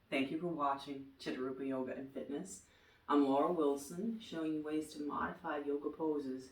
Thank you for watching Chittarupa Yoga and Fitness. I'm Laura Wilson, showing you ways to modify yoga poses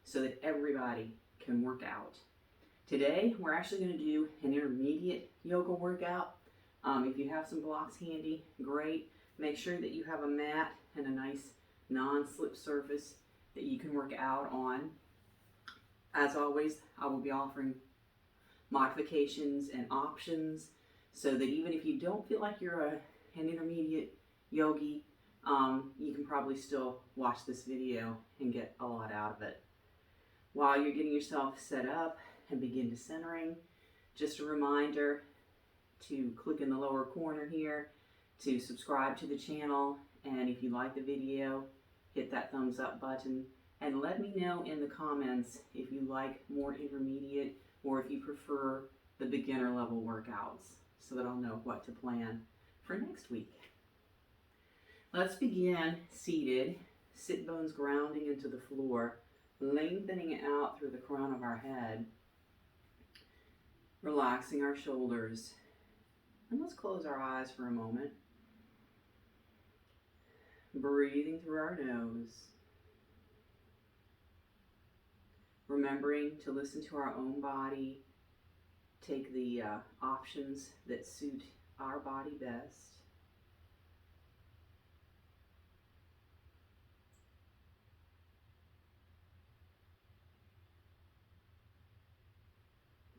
so that everybody can work out. Today, we're actually going to do an intermediate yoga workout. If you have some blocks handy, great. Make sure that you have a mat and a nice non-slip surface that you can work out on. As always, I will be offering modifications and options so that even if you don't feel like you're an intermediate yogi, you can probably still watch this video and get a lot out of it. While you're getting yourself set up and begin to centering, just a reminder to click in the lower corner here to subscribe to the channel, and if you like the video, hit that thumbs up button and let me know in the comments if you like more intermediate or if you prefer the beginner level workouts, so that I'll know what to plan for next week. Let's begin seated, sit bones grounding into the floor, lengthening out through the crown of our head, relaxing our shoulders, and let's close our eyes for a moment. Breathing through our nose, remembering to listen to our own body, take the options that suit our body best.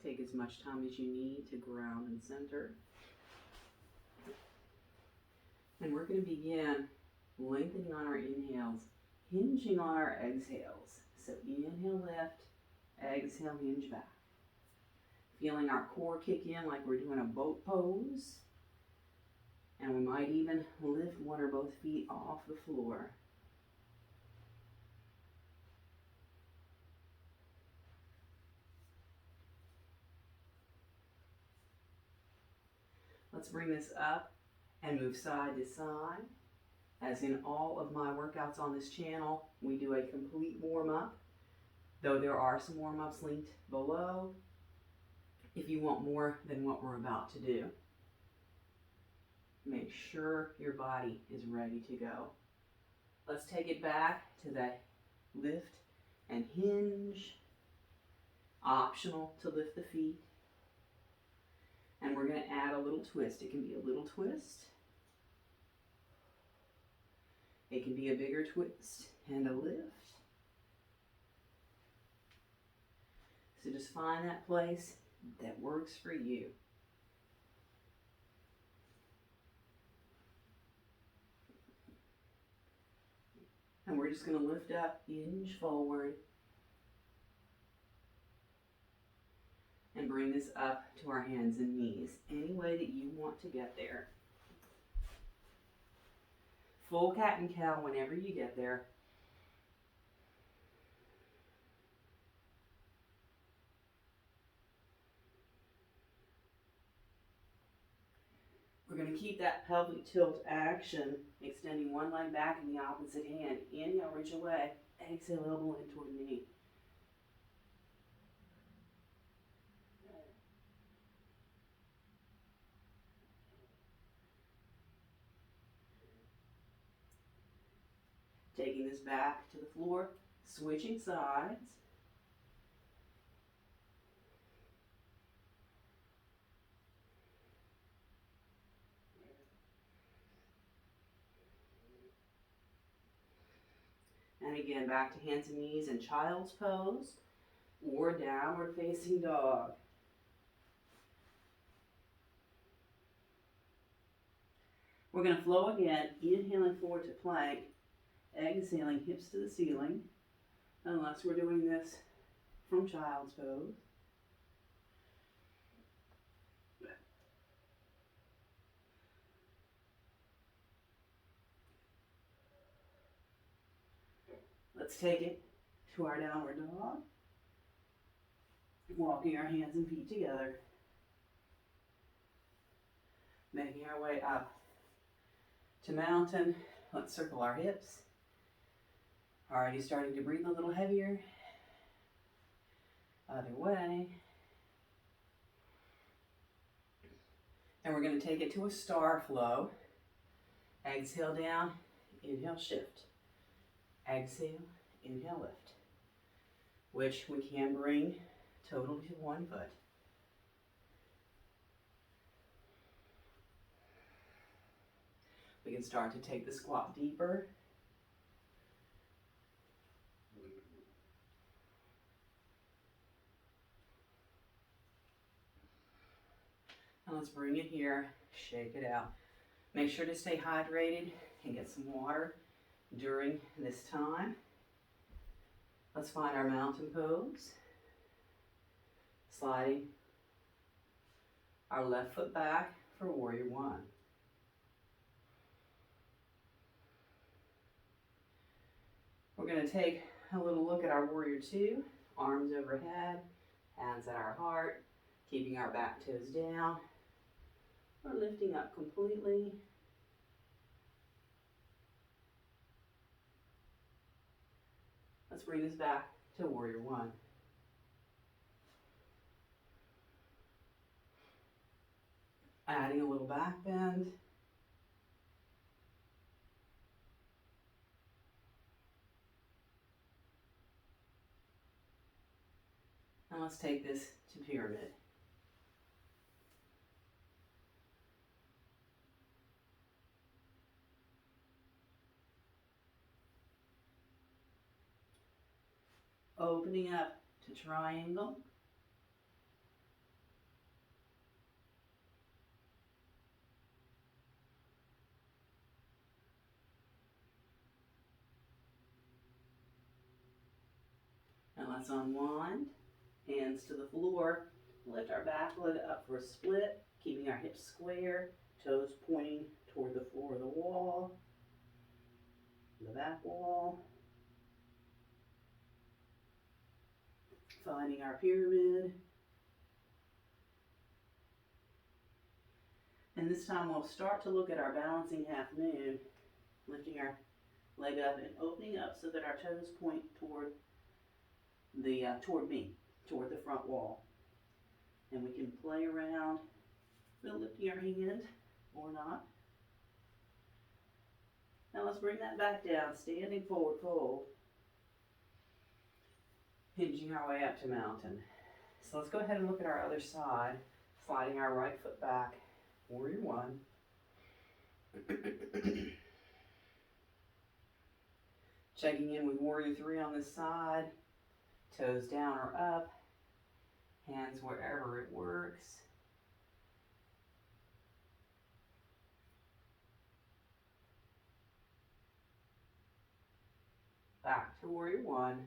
Take as much time as you need to ground and center. And we're going to begin lengthening on our inhales, hinging on our exhales. So inhale, lift, exhale, hinge back. Feeling our core kick in like we're doing a boat pose. And we might even lift one or both feet off the floor. Let's bring this up and move side to side. As in all of my workouts on this channel, we do a complete warm-up, though there are some warm-ups linked below if you want more than what we're about to do. Make sure your body is ready to go. Let's take it back to that lift and hinge. Optional to lift the feet. And we're going to add a little twist. It can be a little twist. It can be a bigger twist and a lift. So just find that place that works for you. And we're just going to lift up, hinge forward, and bring this up to our hands and knees, any way that you want to get there. Full cat and cow whenever you get there. We're going to keep that pelvic tilt action, extending one leg back in the opposite hand. Inhale, reach away. Exhale, elbow in toward knee. Taking this back to the floor, switching sides. And again, back to hands and knees in child's pose or downward facing dog. We're going to flow again, inhaling forward to plank. Exhaling, hips to the ceiling, unless we're doing this from child's pose. Let's take it to our downward dog. Walking our hands and feet together. Making our way up to mountain. Let's circle our hips. Already starting to breathe a little heavier. Other way. And we're going to take it to a star flow. Exhale down, inhale, shift. Exhale, inhale, lift. Which we can bring totally to one foot. We can start to take the squat deeper. And let's bring it here, shake it out. Make sure to stay hydrated and get some water during this time. Let's find our mountain pose. Sliding our left foot back for warrior one. We're going to take a little look at our warrior two. Arms overhead, hands at our heart, keeping our back toes down. We're lifting up completely. Let's bring this back to warrior one. Adding a little back bend. And let's take this to pyramid. Opening up to triangle. And let's unwind. Hands to the floor. Lift our back leg up for a split, keeping our hips square, toes pointing toward the floor of the wall, the back wall. Finding our pyramid. And this time we'll start to look at our balancing half moon, lifting our leg up and opening up so that our toes point toward toward the front wall. And we can play around with lifting our hand or not. Now let's bring that back down, standing forward fold. Hinging our way up to mountain. So let's go ahead and look at our other side, sliding our right foot back, warrior one. Checking in with warrior three on this side, toes down or up, hands wherever it works. Back to warrior one.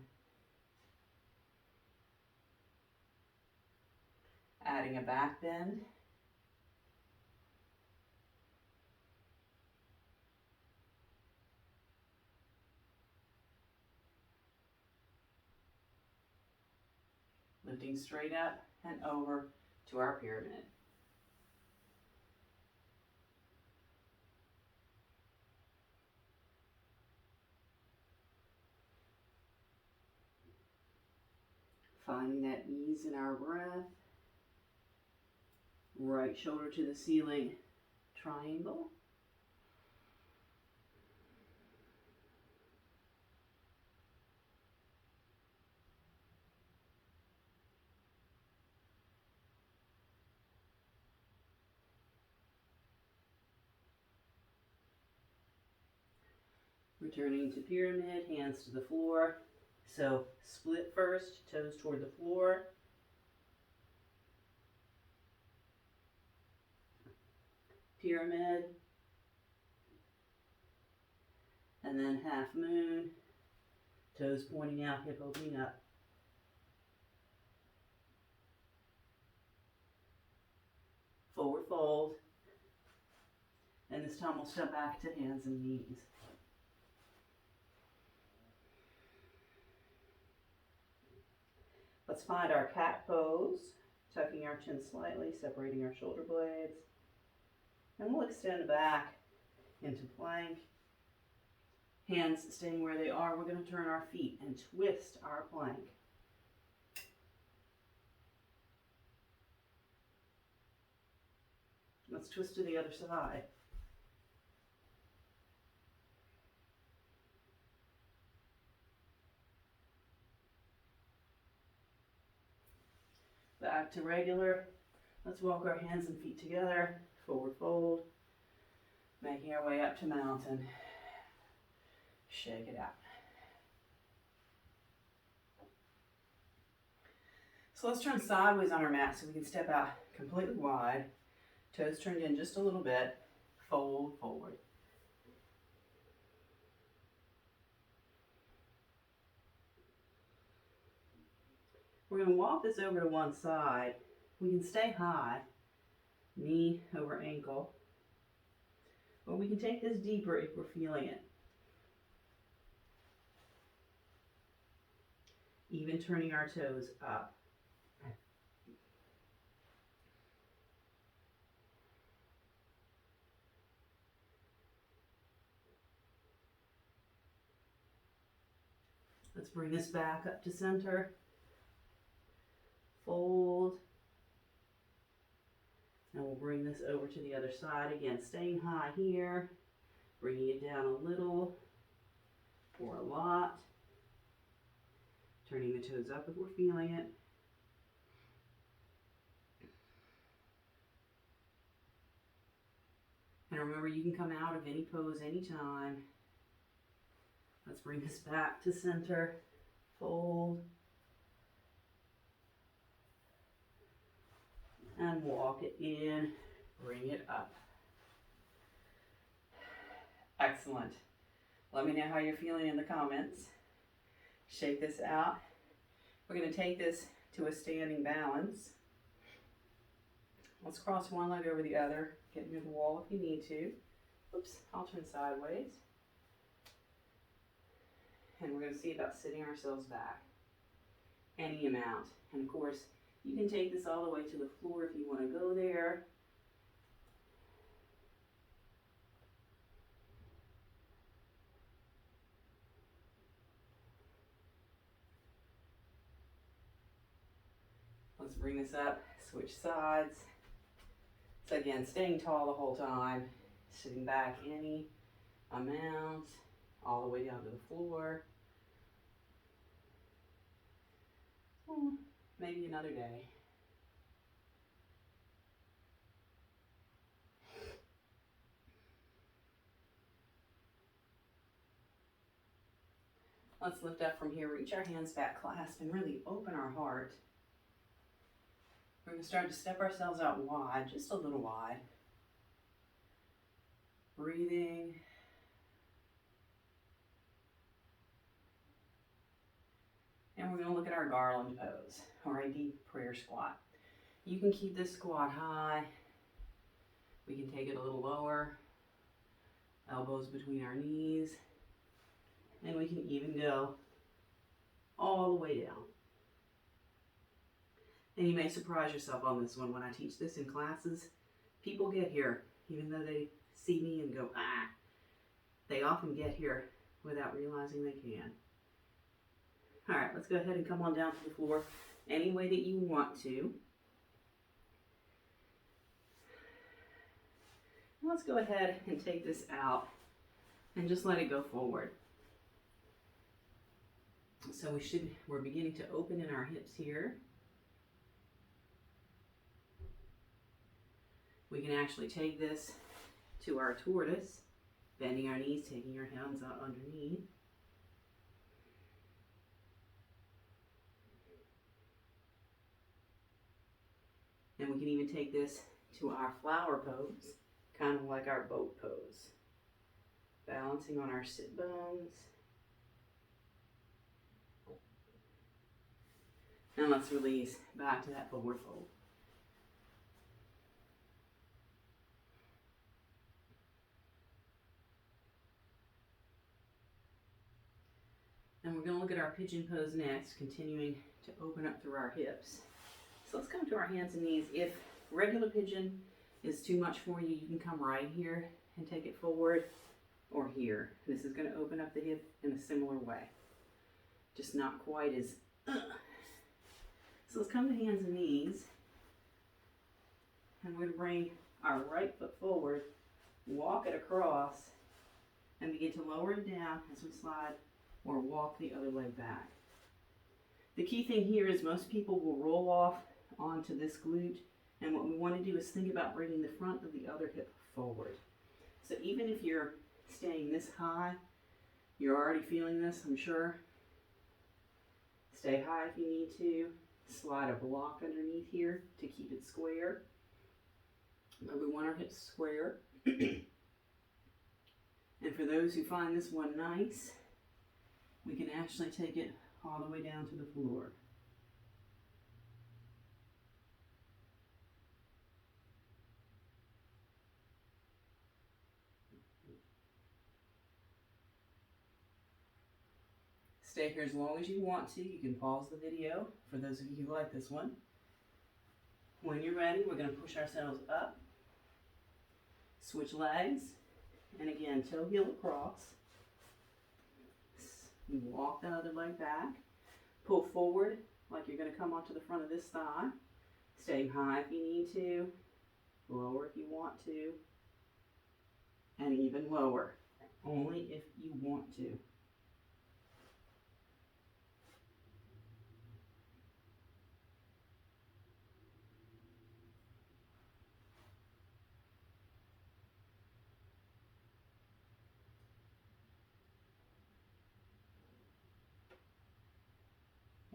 Adding a back bend. Lifting straight up and over to our pyramid. Finding that ease in our breath. Right shoulder to the ceiling, triangle. Returning to pyramid, hands to the floor. So split first, toes toward the floor. Pyramid. And then half moon, toes pointing out, hip opening up. Forward fold. And this time we'll step back to hands and knees. Let's find our cat pose, tucking our chin slightly, separating our shoulder blades. And we'll extend back into plank. Hands staying where they are. We're going to turn our feet and twist our plank. Let's twist to the other side. back to regular. Let's walk our hands and feet together, forward fold, making our way up to mountain. Shake it out. So let's turn sideways on our mat so we can step out completely wide. Toes turned in just a little bit. Fold forward. We're going to walk this over to one side. We can stay high, knee over ankle, or we can take this deeper if we're feeling it. Even turning our toes up. Let's bring this back up to center. Fold. And we'll bring this over to the other side again, staying high here, bringing it down a little or a lot, turning the toes up if we're feeling it. And remember, you can come out of any pose anytime. Let's bring this back to center, fold, and walk it in, bring it up. Excellent. Let me know how you're feeling in the comments. Shake this out. We're going to take this to a standing balance. Let's cross one leg over the other. Get near the wall if you need to. Oops, I'll turn sideways. And we're going to see about sitting ourselves back. Any amount. And of course, you can take this all the way to the floor if you want to go there. Let's bring this up, switch sides. So again, staying tall the whole time, sitting back any amount, all the way down to the floor. Maybe another day. Let's lift up from here, reach our hands back, clasp, and really open our heart. We're going to start to step ourselves out wide, just a little wide. Breathing. And we're going to look at our Garland Pose, or a deep prayer squat. You can keep this squat high. We can take it a little lower. Elbows between our knees. And we can even go all the way down. And you may surprise yourself on this one. When I teach this in classes, people get here, even though they see me and go, ah, they often get here without realizing they can. All right, let's go ahead and come on down to the floor any way that you want to. Let's go ahead and take this out and just let it go forward. So we're beginning to open in our hips here. We can actually take this to our tortoise, bending our knees, taking your hands out underneath. And we can even take this to our flower pose, kind of like our boat pose. Balancing on our sit bones. And let's release back to that forward fold. And we're going to look at our pigeon pose next, continuing to open up through our hips. So let's come to our hands and knees. If regular pigeon is too much for you, you can come right here and take it forward, or here. This is going to open up the hip in a similar way. Just not quite as... So let's come to hands and knees. And we're going to bring our right foot forward, walk it across, and begin to lower it down as we slide or walk the other leg back. The key thing here is most people will roll off onto this glute. And what we want to do is think about bringing the front of the other hip forward. So even if you're staying this high, you're already feeling this, I'm sure. Stay high if you need to. Slide a block underneath here to keep it square. But we want our hips square. And for those who find this one nice, we can actually take it all the way down to the floor. Stay here as long as you want to. You can pause the video for those of you who like this one. When you're ready, we're going to push ourselves up. Switch legs. And again, toe heel across. You walk the other leg back. Pull forward like you're going to come onto the front of this thigh. Stay high if you need to. Lower if you want to. And even lower. Only if you want to.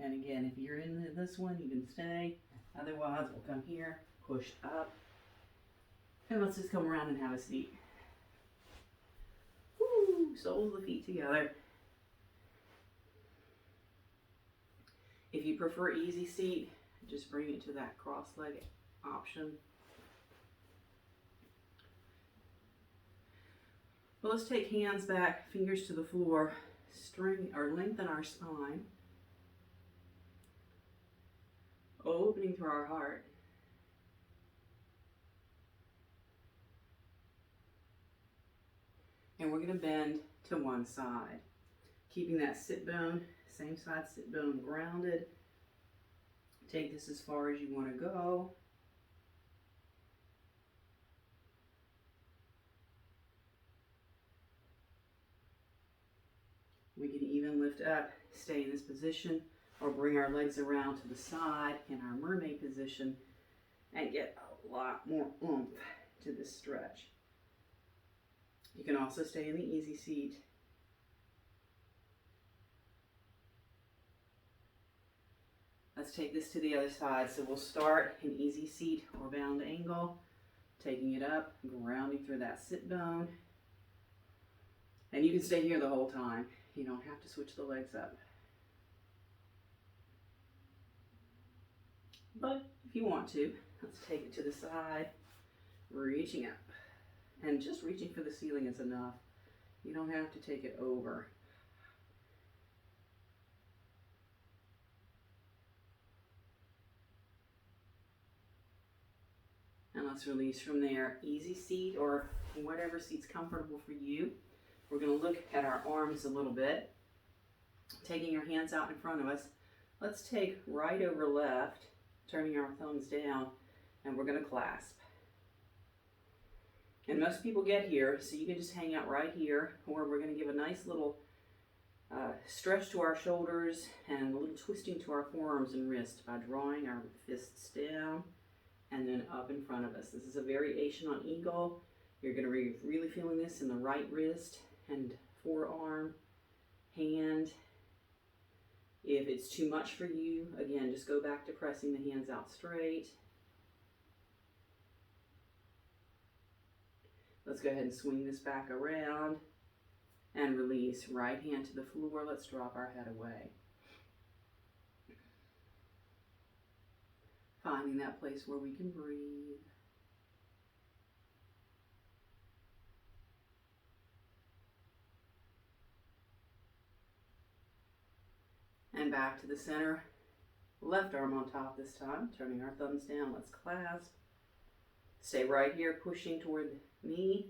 And again, if you're in this one, you can stay. Otherwise, we'll come here, push up. And let's just come around and have a seat. Woo! Soles of the feet together. If you prefer easy seat, just bring it to that cross-legged option. Well, let's take hands back, fingers to the floor, lengthen our spine. Opening through our heart. And we're going to bend to one side. Keeping that sit bone, same side sit bone grounded. Take this as far as you want to go. We can even lift up, stay in this position, or bring our legs around to the side in our mermaid position and get a lot more oomph to this stretch. You can also stay in the easy seat. Let's take this to the other side. So we'll start in easy seat or bound angle, taking it up, grounding through that sit bone. And you can stay here the whole time. You don't have to switch the legs up. But if you want to, let's take it to the side, reaching up. And just reaching for the ceiling is enough. You don't have to take it over. And let's release from there. Easy seat or whatever seat's comfortable for you. We're going to look at our arms a little bit. Taking your hands out in front of us. Let's take right over left, turning our thumbs down, and we're going to clasp. And most people get here, so you can just hang out right here, or we're going to give a nice little stretch to our shoulders and a little twisting to our forearms and wrists by drawing our fists down and then up in front of us. This is a variation on eagle. You're going to be really feeling this in the right wrist and forearm, hand. If it's too much for you, again, just go back to pressing the hands out straight. Let's go ahead and swing this back around and release. Right hand to the floor. Let's drop our head away. Finding that place where we can breathe. And back to the center. Left arm on top this time. Turning our thumbs down. Let's clasp. Stay right here, pushing toward me,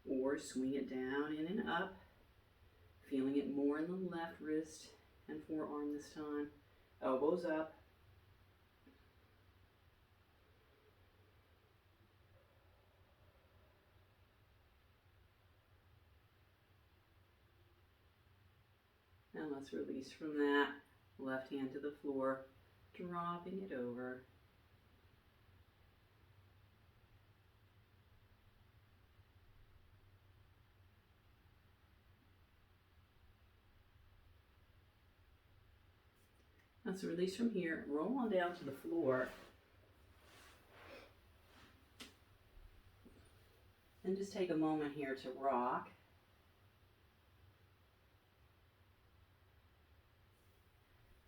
or swing it down in and up. Feeling it more in the left wrist and forearm this time. Elbows up. And let's release from that. Left hand to the floor, dropping it over. Let's release from here, roll on down to the floor. And just take a moment here to rock.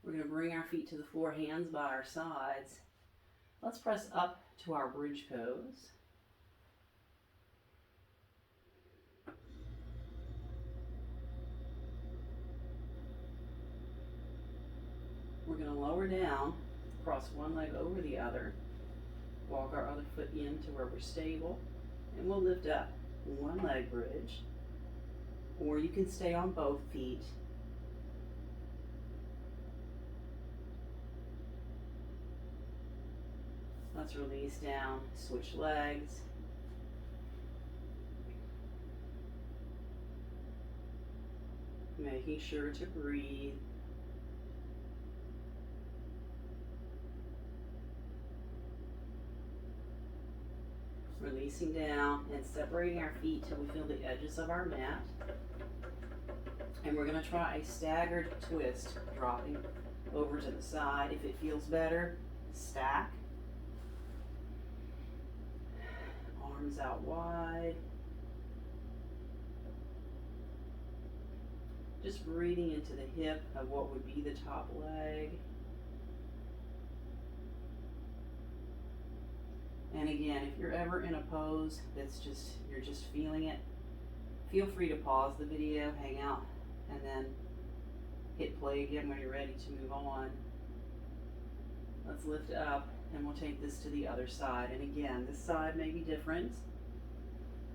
We're going to bring our feet to the floor, hands by our sides. Let's press up to our bridge pose. We're going to lower down, cross one leg over the other, walk our other foot in to where we're stable, and we'll lift up one leg bridge, or you can stay on both feet. Let's release down, switch legs. Making sure to breathe. Releasing down and separating our feet till we feel the edges of our mat. And we're going to try a staggered twist, dropping over to the side. If it feels better, stack. Arms out wide. Just breathing into the hip of what would be the top leg. And again, if you're ever in a pose that's you're just feeling it, feel free to pause the video, hang out, and then hit play again when you're ready to move on. Let's lift up, and we'll take this to the other side. And again, this side may be different.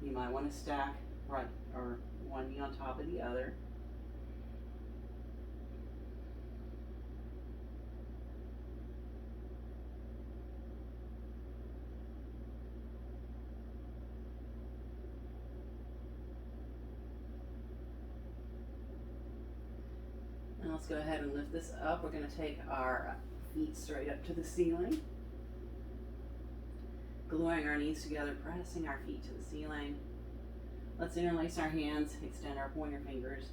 You might want to stack right or one knee on top of the other. And let's go ahead and lift this up. We're going to take our feet straight up to the ceiling. Gluing our knees together, pressing our feet to the ceiling. Let's interlace our hands, extend our pointer fingers.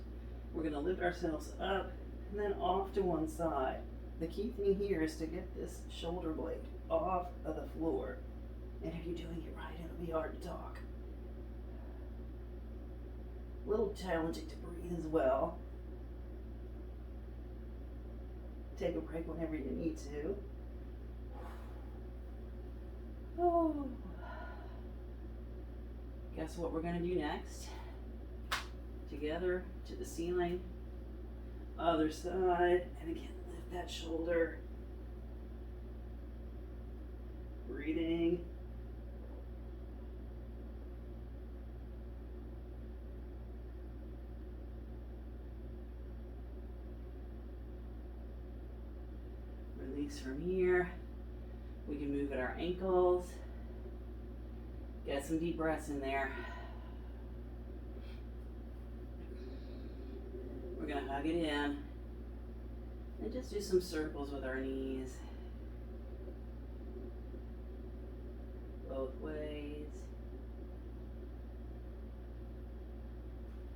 We're going to lift ourselves up and then off to one side. The key thing here is to get this shoulder blade off of the floor. And if you're doing it right, it'll be hard to talk. A little challenging to breathe as well. Take a break whenever you need to. Oh. Guess what we're going to do next? Together to the ceiling. Other side. And again, lift that shoulder. Breathing. Release from here. We can move at our ankles. Get some deep breaths in there. We're going to hug it in. And just do some circles with our knees. Both ways.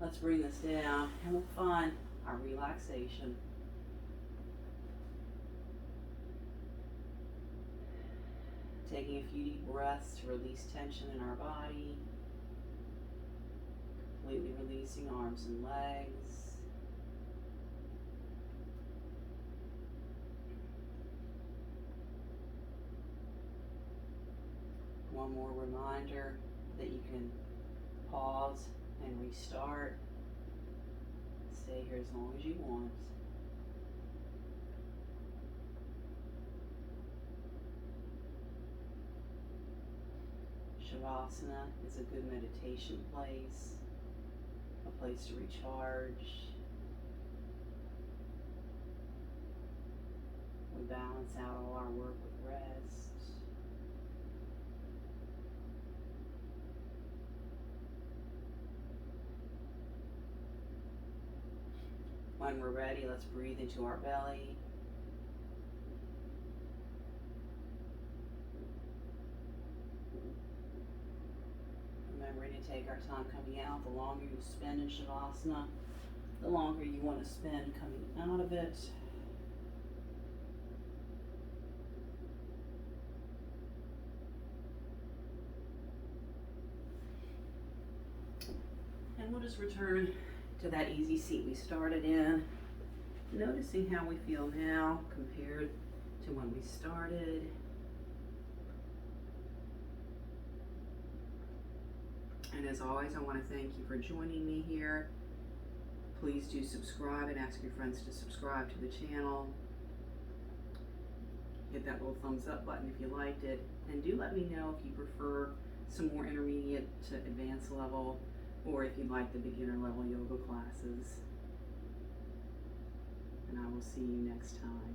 Let's bring this down and we'll find our relaxation. Taking a few deep breaths to release tension in our body. Completely releasing arms and legs. One more reminder that you can pause and restart. Stay here as long as you want. Shavasana is a good meditation place, a place to recharge. We balance out all our work with rest. When we're ready, let's breathe into our belly. Remembering to take our time coming out. The longer you spend in Shavasana, the longer you want to spend coming out of it. And we'll just return to that easy seat we started in, noticing how we feel now compared to when we started. And as always, I want to thank you for joining me here. Please do subscribe and ask your friends to subscribe to the channel. Hit that little thumbs up button if you liked it. And do let me know if you prefer some more intermediate to advanced level, or if you'd like the beginner level yoga classes. And I will see you next time.